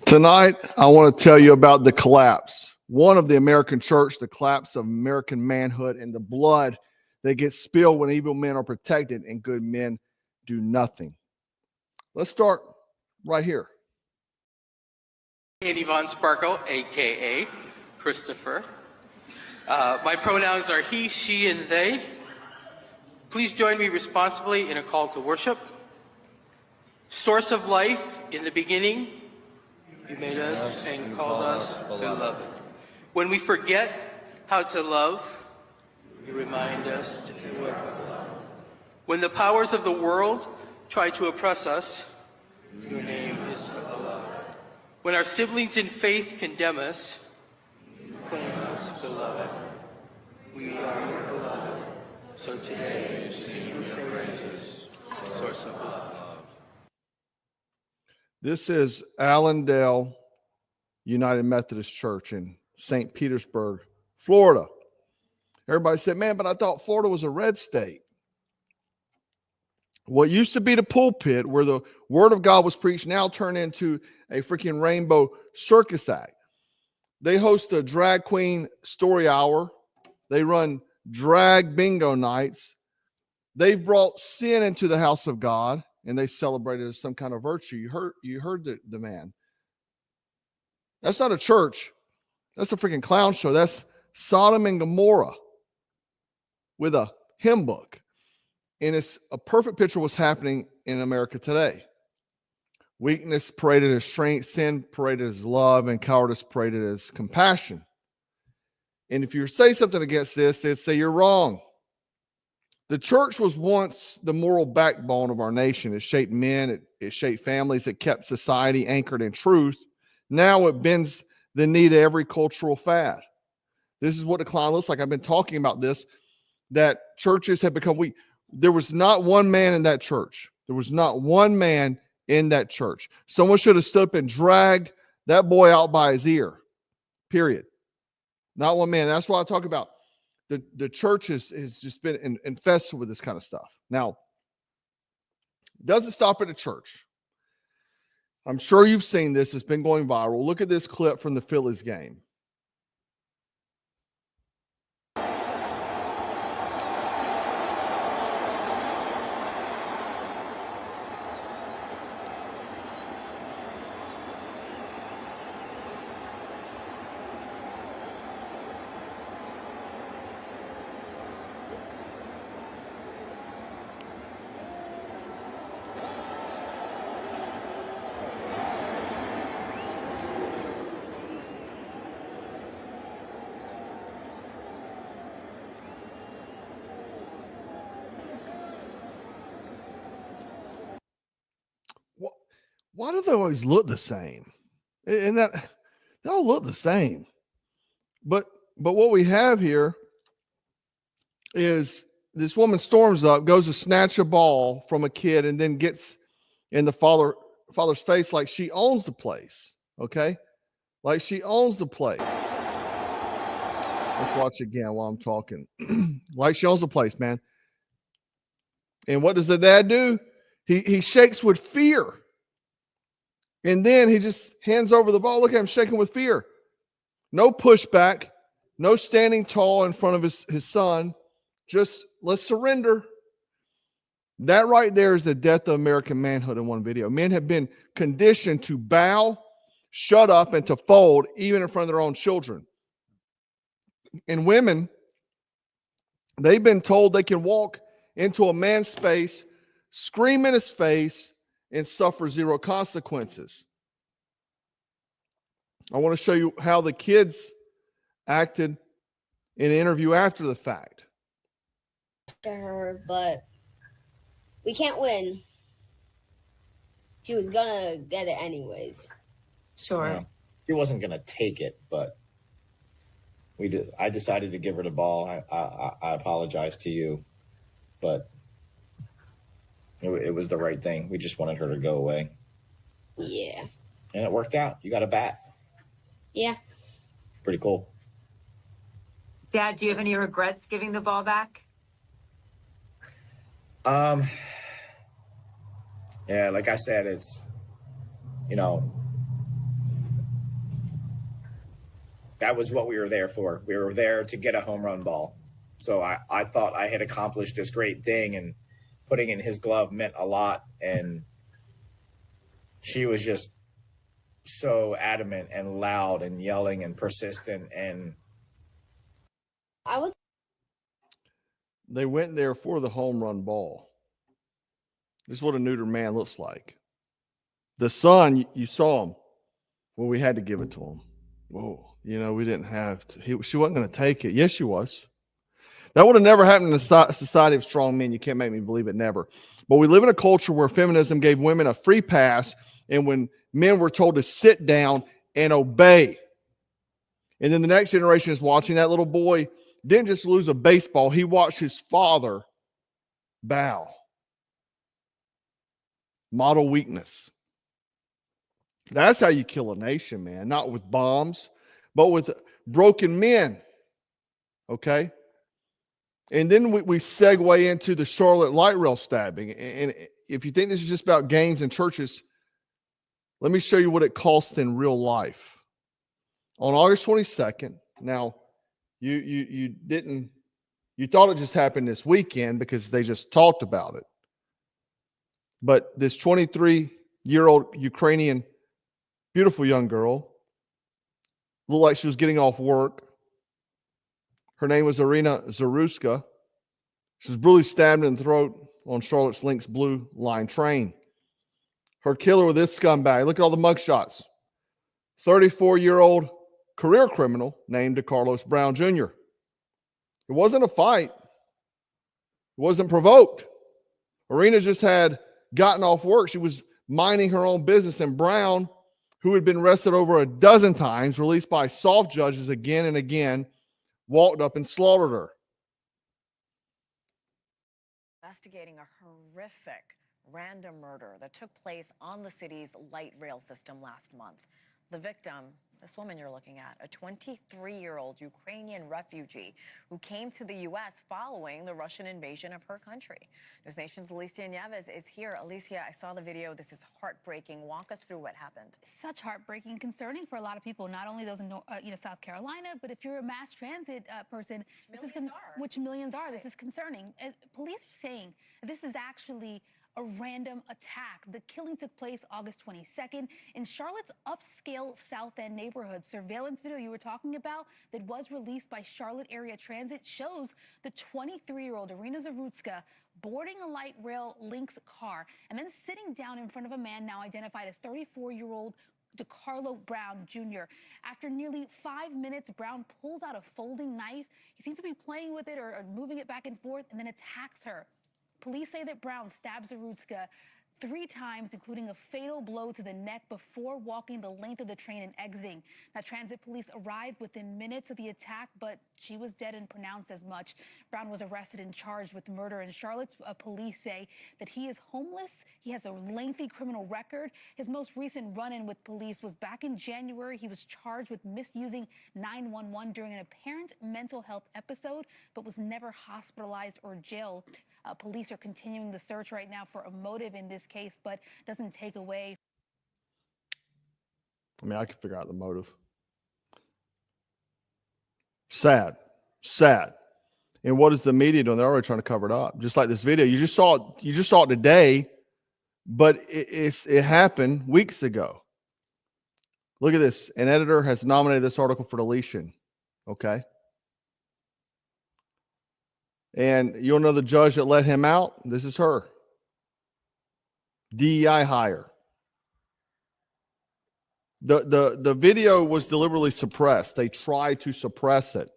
Tonight, I want to tell you about the collapse. One of the American church, the collapse of American manhood and the blood that gets spilled when evil men are protected and good men do nothing. Let's start right here. Andy Von Sparkle, a.k.a. Christopher. My pronouns are he, she, and they. Please join me responsibly in a call to worship. Source of life, in the beginning, you made us and called us beloved. When we forget how to love, you remind us to do it. When the powers of the world try to oppress us, your name is beloved. When our siblings in faith condemn us, you claim us beloved. We are your beloved. So today you sing your praises, source of love. This is Allendale United Methodist Church in St. Petersburg, Florida. Everybody said, man, but I thought Florida was a red state. What used to be the pulpit where the word of God was preached now turned into a freaking rainbow circus act. They host a drag queen story hour. They run drag bingo nights. They've brought sin into the house of God, and they celebrate it as some kind of virtue. You heard the man. That's not a church. That's a freaking clown show. That's Sodom and Gomorrah with a hymn book. And it's a perfect picture of what's happening in America today. Weakness paraded as strength, sin paraded as love, and cowardice paraded as compassion. And if you say something against this, they'd say you're wrong. The church was once the moral backbone of our nation. It shaped men, it shaped families, it kept society anchored in truth. Now it bends the knee to every cultural fad. This is what decline looks like. I've been talking about this, that churches have become weak. There was not one man in that church. There was not one man in that church. Someone should have stood up and dragged that boy out by his ear, period. Not one man. That's why I talk about the church has just been infested with this kind of stuff. Now, it doesn't stop at the church. I'm sure you've seen this. It's been going viral. Look at this clip from the Phillies game. Why do they always look the same? And that they all look the same. But what we have here is this woman storms up, goes to snatch a ball from a kid, and then gets in the father's face like she owns the place. Okay? Like she owns the place. Let's watch again while I'm talking. Like she owns the place, man. And what does the dad do? He shakes with fear. And then he just hands over the ball. Look at him shaking with fear. No pushback. No standing tall in front of his son. Just let's surrender. That right there is the death of American manhood in one video. Men have been conditioned to bow, shut up, and to fold even in front of their own children. And women, they've been told they can walk into a man's space, scream in his face, and suffer zero consequences. I want to show you how the kids acted in an interview after the fact. To her, but we can't win. She was gonna get it anyways. Sure. Yeah. She wasn't gonna take it, but I decided to give her the ball. I apologize to you, but it was the right thing. We just wanted her to go away. Yeah. And it worked out. You got a bat. Yeah. Pretty cool. Dad, do you have any regrets giving the ball back? Yeah, like I said, You know, that was what we were there for. We were there to get a home run ball. So I thought I had accomplished this great thing, and putting in his glove meant a lot. And she was just so adamant and loud and yelling and persistent. And I was They went there for the home run ball. This is what a neutered man looks like. The son, you saw him. Well, we had to give it to him. Whoa, we didn't have to. She wasn't going to take it. Yes, she was. That would have never happened in a society of strong men. You can't make me believe it, never. But we live in a culture where feminism gave women a free pass, and when men were told to sit down and obey. And then the next generation is watching. That little boy didn't just lose a baseball. He watched his father bow. Model weakness. That's how you kill a nation, man. Not with bombs, but with broken men. Okay? And then we segue into the Charlotte light rail stabbing. And if you think this is just about gangs and churches, let me show you what it costs in real life. On August 22nd, now you thought it just happened this weekend because they just talked about it. But this 23-year-old Ukrainian, beautiful young girl, looked like she was getting off work. Her name was Irina Zaruska. She was brutally stabbed in the throat on Charlotte's Lynx Blue Line train. Her killer was this scumbag. Look at all the mugshots. 34-year-old career criminal named DeCarlos Brown Jr. It wasn't a fight. It wasn't provoked. Irina just had gotten off work. She was minding her own business, and Brown, who had been arrested over a dozen times, released by soft judges again and again, walked up and slaughtered her. Investigating a horrific random murder that took place on the city's light rail system last month. The victim, this woman you're looking at, a 23-year-old Ukrainian refugee who came to the U.S. following the Russian invasion of her country. News Nation's Alicia Nieves is here. Alicia, I saw the video. This is heartbreaking. Walk us through what happened. Such heartbreaking, concerning for a lot of people, not only those in South Carolina, but if you're a mass transit person, which millions are, this is concerning. Police are saying this is actually a random attack. The killing took place August 22nd in Charlotte's upscale South End neighborhood. Surveillance video you were talking about that was released by Charlotte Area Transit shows the 23-year-old Irina Zaruska boarding a light rail Lynx car and then sitting down in front of a man now identified as 34-year-old DeCarlo Brown Jr. After nearly 5 minutes, Brown pulls out a folding knife. He seems to be playing with it or moving it back and forth and then attacks her. Police say that Brown stabs Zaruska 3 times, including a fatal blow to the neck before walking the length of the train and exiting. Now, transit police arrived within minutes of the attack, but she was dead and pronounced as much. Brown was arrested and charged with murder, and Charlotte's police say that he is homeless. He has a lengthy criminal record. His most recent run-in with police was back in January. He was charged with misusing 911 during an apparent mental health episode, but was never hospitalized or jailed. Police are continuing the search right now for a motive in this case, but doesn't take away. I mean, I can figure out the motive. Sad. And what is the media doing? They're already trying to cover it up. Just like this video. You just saw it today, but it happened weeks ago. Look at this. An editor has nominated this article for deletion. Okay. And you'll know the judge that let him out. This is her. DEI hire. The video was deliberately suppressed. They tried to suppress it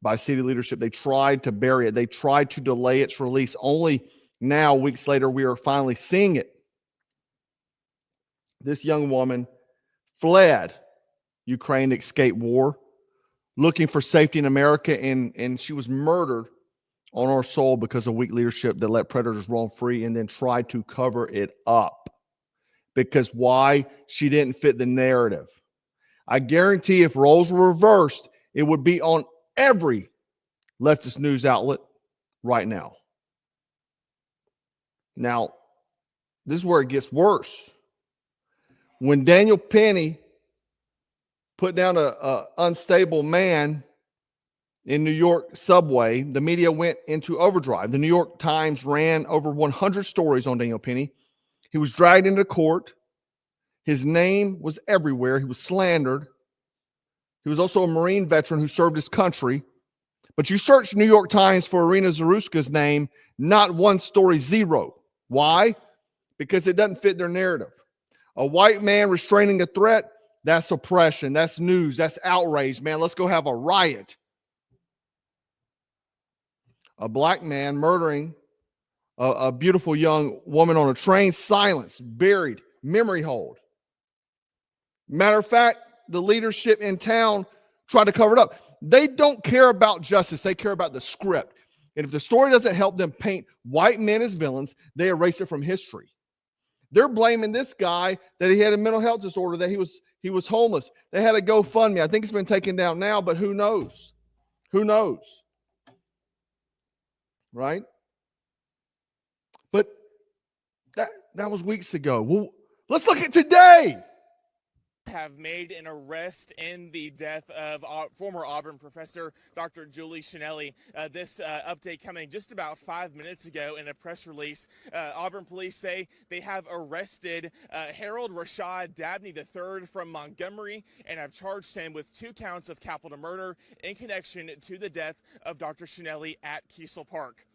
by city leadership. They tried to bury it. They tried to delay its release. Only now, weeks later, we are finally seeing it. This young woman fled Ukraine to escape war, looking for safety in America, and she was murdered on our soil because of weak leadership that let predators roam free and then tried to cover it up. Because why? She didn't fit the narrative. I guarantee if roles were reversed, it would be on every leftist news outlet right now. Now, this is where it gets worse. When Daniel Penny put down a unstable man in New York subway, the media went into overdrive. The New York Times ran over 100 stories on Daniel Penny. He was dragged into court. His name was everywhere. He was slandered. He was also a Marine veteran who served his country. But you search New York Times for Irina Zaruska's name, not one story, zero. Why? Because it doesn't fit their narrative. A white man restraining a threat, that's oppression, that's news, that's outrage, man. Let's go have a riot. A black man murdering a beautiful young woman on a train, silence, buried, memory hold. Matter of fact, the leadership in town tried to cover it up. They don't care about justice. They care about the script. And if the story doesn't help them paint white men as villains, they erase it from history. They're blaming this guy that he had a mental health disorder, that he was homeless. They had a GoFundMe. I think it's been taken down now, but who knows? Who knows? Right? But that was weeks ago. Well, let's look at today. Have made an arrest in the death of former Auburn professor Dr. Julie Shinelli. This update coming just about 5 minutes ago in a press release. Auburn police say they have arrested Harold Rashad Dabney III from Montgomery and have charged him with 2 counts of capital murder in connection to the death of Dr. Shinelli at Kiesel Park.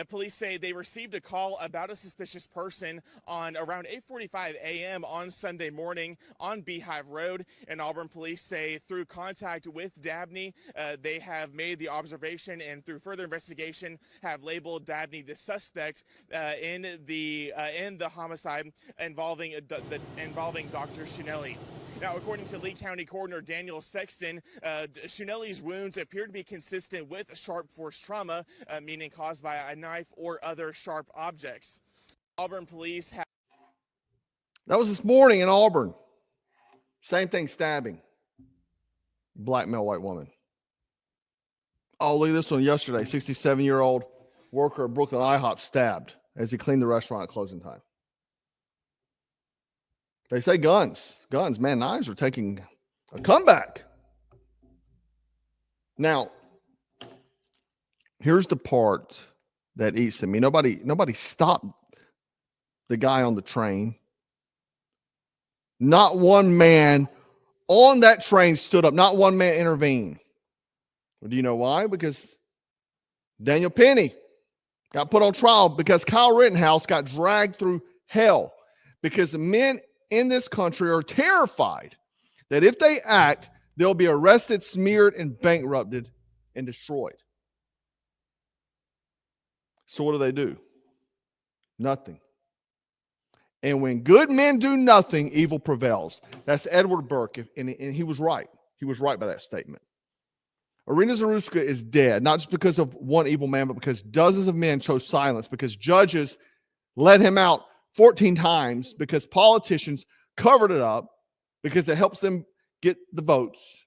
Police say they received a call about a suspicious person on around 8:45 a.m. on Sunday morning on Beehive Road. And Auburn police say through contact with Dabney, they have made the observation and through further investigation have labeled Dabney the suspect in the homicide involving Dr. Shinelli. Now, according to Lee County Coroner Daniel Sexton, Shinelli's wounds appear to be consistent with sharp force trauma, meaning caused by a knife or other sharp objects. Auburn police have... That was this morning in Auburn. Same thing, stabbing. Black male, white woman. Oh, look at this one yesterday. 67-year-old worker at Brooklyn IHOP stabbed as he cleaned the restaurant at closing time. They say guns, man, knives are taking a comeback. Now, here's the part that eats at me. Nobody stopped the guy on the train. Not one man on that train stood up. Not one man intervened. Well, do you know why? Because Daniel Penny got put on trial, because Kyle Rittenhouse got dragged through hell, because men in this country are terrified that if they act, they'll be arrested, smeared, and bankrupted and destroyed. So what do? Nothing. And when good men do nothing, evil prevails. That's Edward Burke, and he was right. He was right by that statement. Irina Zaruska is dead, not just because of one evil man, but because dozens of men chose silence, because judges let him out 14 times, because politicians covered it up, because it helps them get the votes,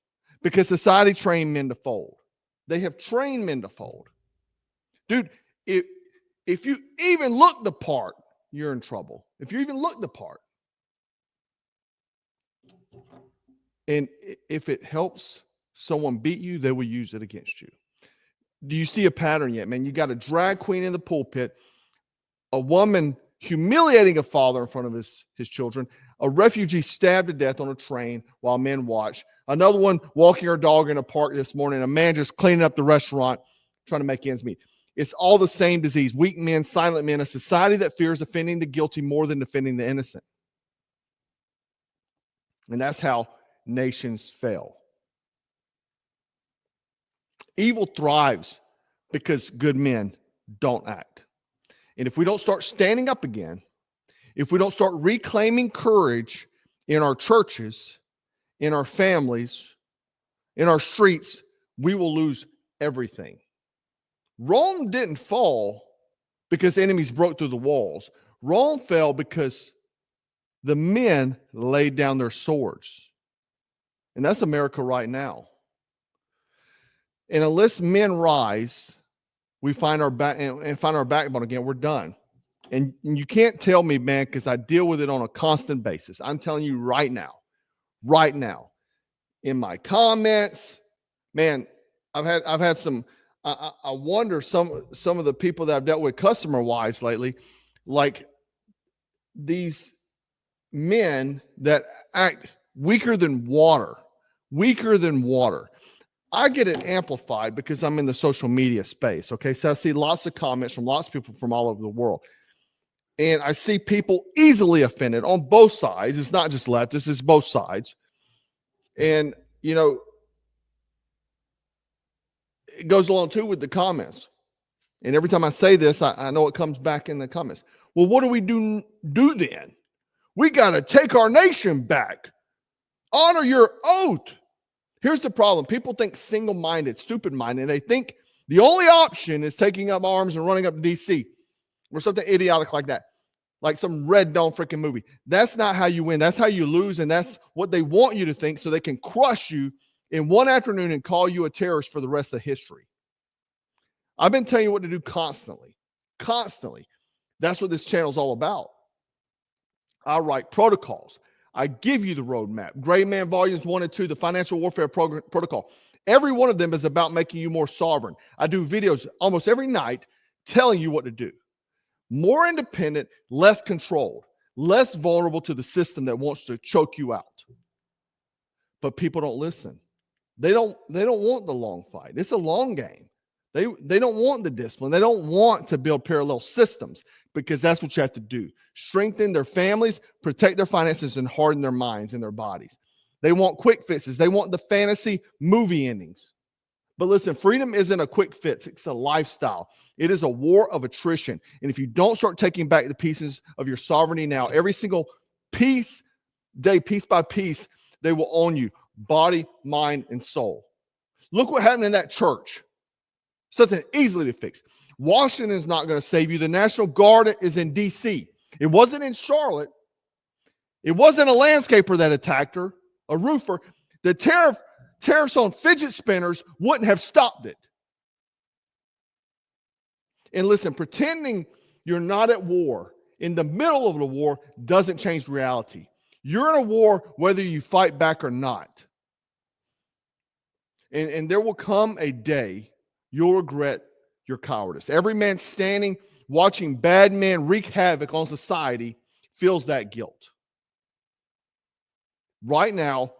because society trained men to fold. They have trained men to fold. Dude, if you even look the part, you're in trouble. If you even look the part. And if it helps someone beat you, they will use it against you. Do you see a pattern yet, man? You got a drag queen in the pulpit, a woman humiliating a father in front of his children, a refugee stabbed to death on a train while men watch, another one walking her dog in a park this morning, a man just cleaning up the restaurant trying to make ends meet. It's all the same disease. Weak men, silent men, a society that fears offending the guilty more than defending the innocent. And that's how nations fail. Evil thrives because good men don't act. And if we don't start standing up again, if we don't start reclaiming courage in our churches, in our families, in our streets, we will lose everything. Rome didn't fall because enemies broke through the walls. Rome fell because the men laid down their swords. And that's America right now. And unless men rise, we find our backbone again, we're done. And you can't tell me, man, because I deal with it on a constant basis. I'm telling you right now, in my comments, man, I've had some. I wonder some of the people that I've dealt with customer wise lately, like these men that act weaker than water. I get it amplified because I'm in the social media space. Okay. So I see lots of comments from lots of people from all over the world. And I see people easily offended on both sides. It's not just left, this is both sides. And, you know, it goes along too with the comments. And every time I say this, I know it comes back in the comments. Well, what do we do then? We got to take our nation back. Honor your oath. Here's the problem. People think single-minded, stupid-minded. They think the only option is taking up arms and running up to D.C. or something idiotic like that, like some Red Dawn freaking movie. That's not how you win. That's how you lose, and that's what they want you to think so they can crush you in one afternoon and call you a terrorist for the rest of history. I've been telling you what to do constantly. That's what this channel is all about. I write protocols. I give you the roadmap. Gray Man Volumes 1 and 2, the Financial Warfare Protocol. Every one of them is about making you more sovereign. I do videos almost every night telling you what to do. More independent, less controlled, less vulnerable to the system that wants to choke you out. But people don't listen. They don't want the long fight. It's a long game. They don't want the discipline. They don't want to build parallel systems because that's what you have to do. Strengthen their families, protect their finances, and harden their minds and their bodies. They want quick fixes. They want the fantasy movie endings. But listen, freedom isn't a quick fix. It's a lifestyle. It is a war of attrition. And if you don't start taking back the pieces of your sovereignty now, every single piece by piece, they will own you, body, mind, and soul. Look what happened in that church. Something easily to fix. Washington is not going to save you. The National Guard is in D.C. It wasn't in Charlotte. It wasn't a landscaper that attacked her, a roofer. The tariffs on fidget spinners wouldn't have stopped it. And listen, pretending you're not at war in the middle of the war doesn't change reality. You're in a war whether you fight back or not. And there will come a day you'll regret your cowardice. Every man standing, watching bad men wreak havoc on society feels that guilt. Right now,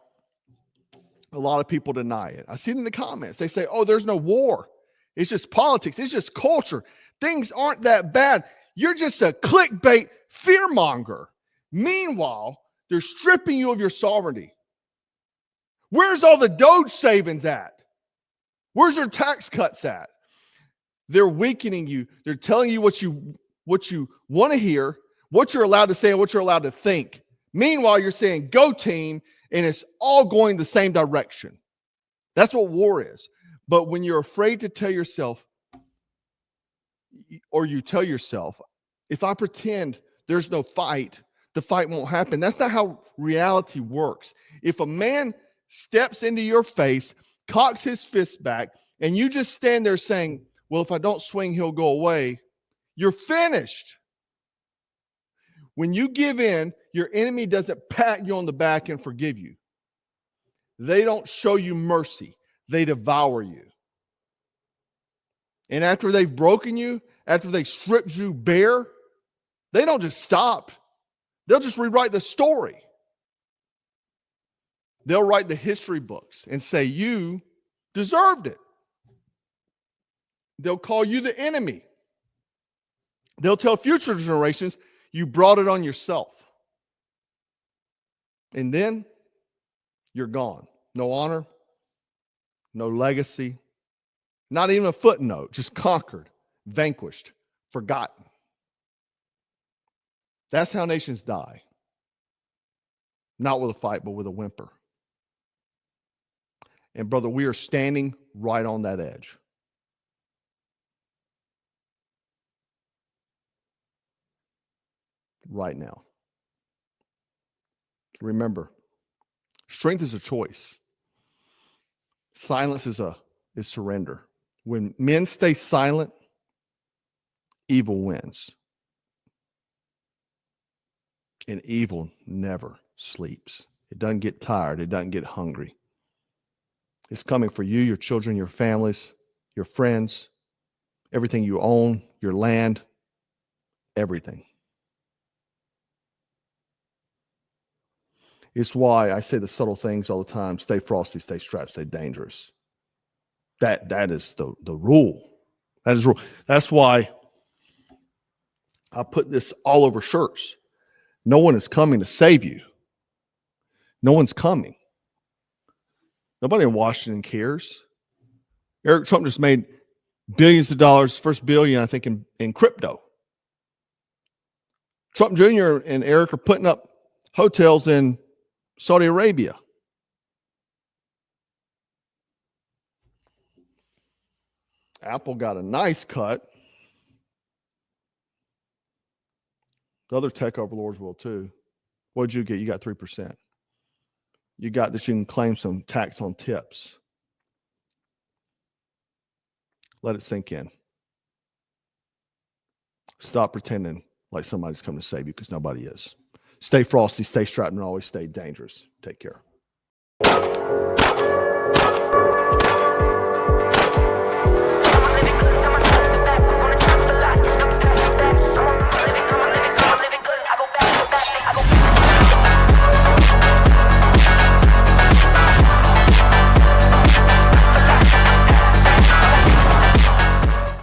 a lot of people deny it. I see it in the comments. They say, oh, there's no war. It's just politics. It's just culture. Things aren't that bad. You're just a clickbait fearmonger. Meanwhile, they're stripping you of your sovereignty. Where's all the Doge savings at? Where's your tax cuts at? They're weakening you. They're telling you what you want to hear, what you're allowed to say, and what you're allowed to think. Meanwhile, you're saying, go team, and it's all going the same direction. That's what war is. But when you're afraid to tell yourself, or you tell yourself, if I pretend there's no fight, the fight won't happen. That's not how reality works. If a man steps into your face, cocks his fist back, and you just stand there saying, well, if I don't swing, he'll go away, you're finished. When you give in, your enemy doesn't pat you on the back and forgive you. They don't show you mercy. They devour you. And after they've broken you, after they stripped you bare, they don't just stop. They'll just rewrite the story. They'll write the history books and say, you deserved it. They'll call you the enemy. They'll tell future generations, you brought it on yourself. And then you're gone. No honor, no legacy, not even a footnote, just conquered, vanquished, forgotten. That's how nations die. Not with a fight, but with a whimper. And brother, we are standing right on that edge. Right now. Remember, strength is a choice. Silence is surrender. When men stay silent, evil wins. And evil never sleeps. It doesn't get tired. It doesn't get hungry. It's coming for you, your children, your families, your friends, everything you own, your land, everything. It's why I say the subtle things all the time. Stay frosty, stay strapped, stay dangerous. That is the rule. That is the rule. That's why I put this all over shirts. No one is coming to save you. No one's coming. Nobody in Washington cares. Eric Trump just made billions of dollars, first billion, I think, in crypto. Trump Jr. and Eric are putting up hotels in Saudi Arabia. Apple got a nice cut. The other tech overlords will too. What did you get? You got 3%. You got that you can claim some tax on tips. Let it sink in. Stop pretending like somebody's coming to save you, because nobody is. Stay frosty, stay strapped, and always stay dangerous. Take care.